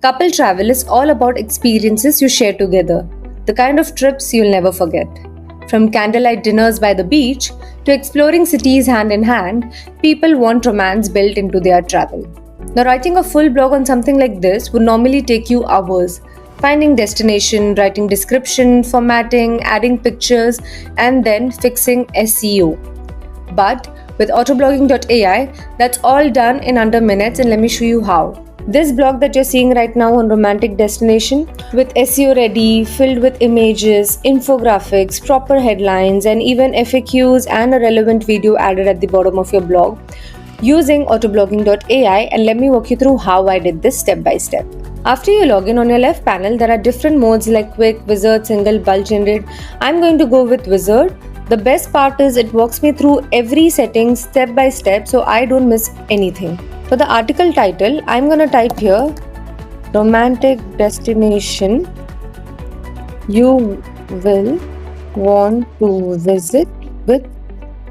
Couple travel is all about experiences you share together, the kind of trips you'll never forget. From candlelight dinners by the beach to exploring cities hand in hand, people want romance built into their travel. Now, writing a full blog on something like this would normally take you hours. Finding destination, writing description, formatting, adding pictures, and then fixing SEO. But with autoblogging.ai, that's all done in under minutes, and let me show you how. This blog that you're seeing right now on romantic destination, with SEO ready, filled with images, infographics, proper headlines, and even FAQs and a relevant video added at the bottom of your blog using autoblogging.ai, and let me walk you through how I did this step by step. After you log in, on your left panel, there are different modes like quick, wizard, single, bulk generate. I'm going to go with wizard. The best part is it walks me through every setting step by step so I don't miss anything. For the article title, I'm going to type here romantic destination you will want to visit with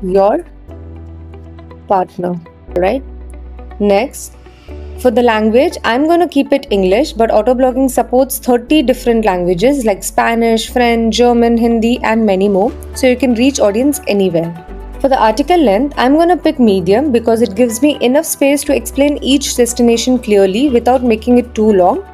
your partner, right? Next, for the language, I'm going to keep it English, but Autoblogging supports 30 different languages like Spanish, French, German, Hindi, and many more, so you can reach audience anywhere. For the article length, I'm going to pick medium because it gives me enough space to explain each destination clearly without making it too long.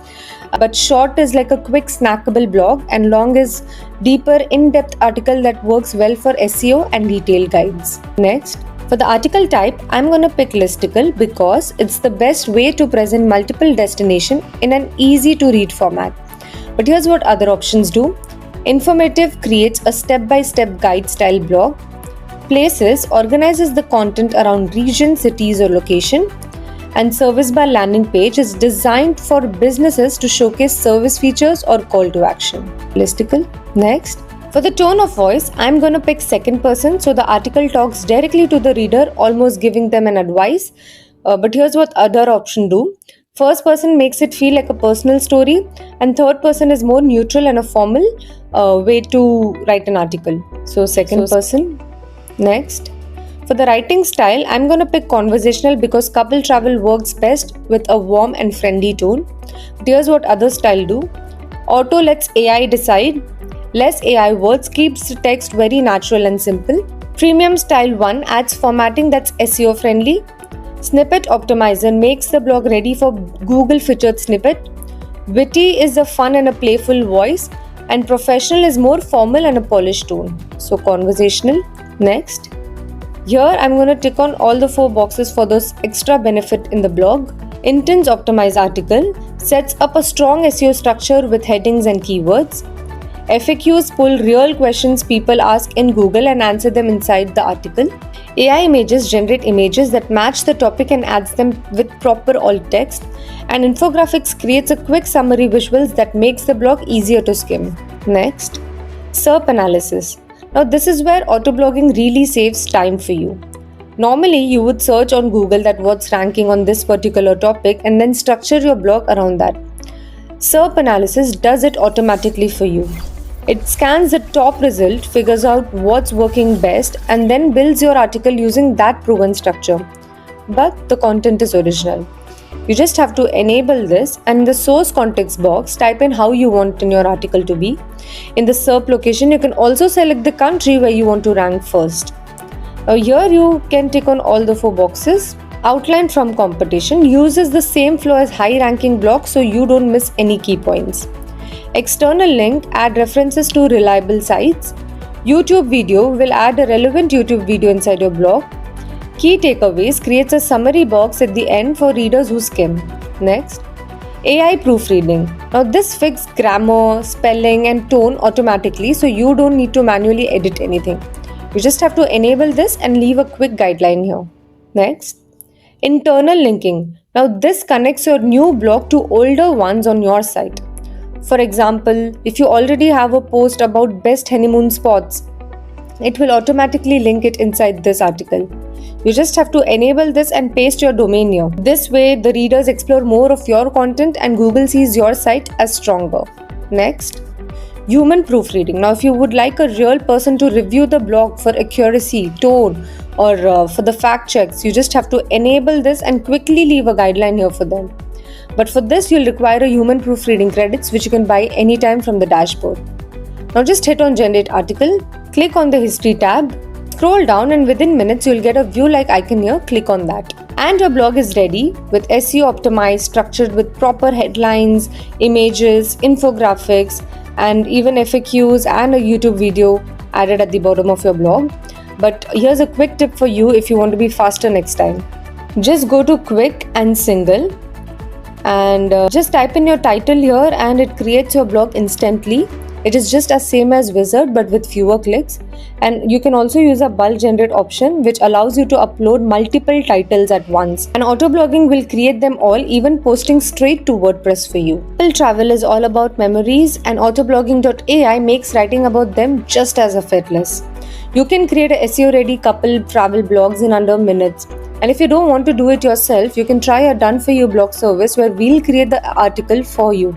But short is like a quick snackable blog, and long is deeper, in-depth article that works well for SEO and detailed guides. Next, for the article type, I'm going to pick listicle because it's the best way to present multiple destinations in an easy to read format. But here's what other options do. Informative creates a step-by-step guide style blog. Places organizes the content around region, cities, or location. And service bar landing page is designed for businesses to showcase service features or call to action. Listicle. Next, for the tone of voice, I'm going to pick second person so the article talks directly to the reader, almost giving them an advice. But here's what other option do. First person makes it feel like a personal story, and third person is more neutral and a formal way to write an article. So second person. Next, for the writing style, I'm going to pick conversational because couple travel works best with a warm and friendly tone. But here's what other style do. Auto lets AI decide. Less AI words keeps the text very natural and simple. Premium style 1 adds formatting that's SEO friendly. Snippet optimizer makes the blog ready for Google featured snippet. Witty is a fun and a playful voice, and professional is more formal and a polished tone. So conversational. Next, here I'm going to tick on all the 4 boxes for those extra benefit in the blog. Intense optimized article sets up a strong SEO structure with headings and keywords. FAQs pull real questions people ask in Google and answer them inside the article. AI images generate images that match the topic and adds them with proper alt text. And infographics creates a quick summary visuals that makes the blog easier to skim. Next, SERP analysis. Now this is where autoblogging really saves time for you. Normally you would search on Google that what's ranking on this particular topic and then structure your blog around that. SERP analysis does it automatically for you. It scans the top result, figures out what's working best, and then builds your article using that proven structure. But the content is original. You just have to enable this, and in the source context box, type in how you want in your article to be. In the SERP location, you can also select the country where you want to rank first. Now here you can tick on all the 4 boxes. Outline from competition uses the same flow as high ranking blocks so you don't miss any key points. External link add references to reliable sites. YouTube video will add a relevant YouTube video inside your blog. Key takeaways creates a summary box at the end for readers who skim. Next, AI proofreading. Now this fixes grammar, spelling and tone automatically so you don't need to manually edit anything. You just have to enable this and leave a quick guideline here. Next, internal linking. Now this connects your new blog to older ones on your site. For example, if you already have a post about best honeymoon spots, it will automatically link it inside this article. You just have to enable this and paste your domain here. This way, the readers explore more of your content and Google sees your site as stronger. Next, human proofreading. Now, if you would like a real person to review the blog for accuracy, tone, or for the fact checks, you just have to enable this and quickly leave a guideline here for them. But for this, you'll require a human proofreading credits, which you can buy anytime from the dashboard. Now just hit on generate article, click on the history tab, scroll down, and within minutes you'll get a view like icon here. Click on that. And your blog is ready with SEO optimized, structured with proper headlines, images, infographics, and even FAQs and a YouTube video added at the bottom of your blog. But here's a quick tip for you if you want to be faster next time. Just go to quick and single and just type in your title here and it creates your blog instantly. It is just as same as Wizard but with fewer clicks, and you can also use a bulk generate option which allows you to upload multiple titles at once, and auto blogging will create them all, even posting straight to WordPress for you. Couple travel is all about memories, and autoblogging.ai makes writing about them just as effortless. You can create a SEO ready couple travel blogs in under minutes. And if you don't want to do it yourself, you can try a done for you blog service where we'll create the article for you.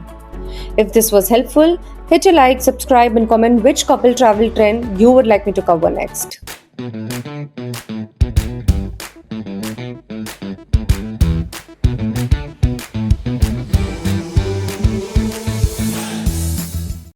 If this was helpful, hit a like, subscribe, and comment which couple travel trend you would like me to cover next.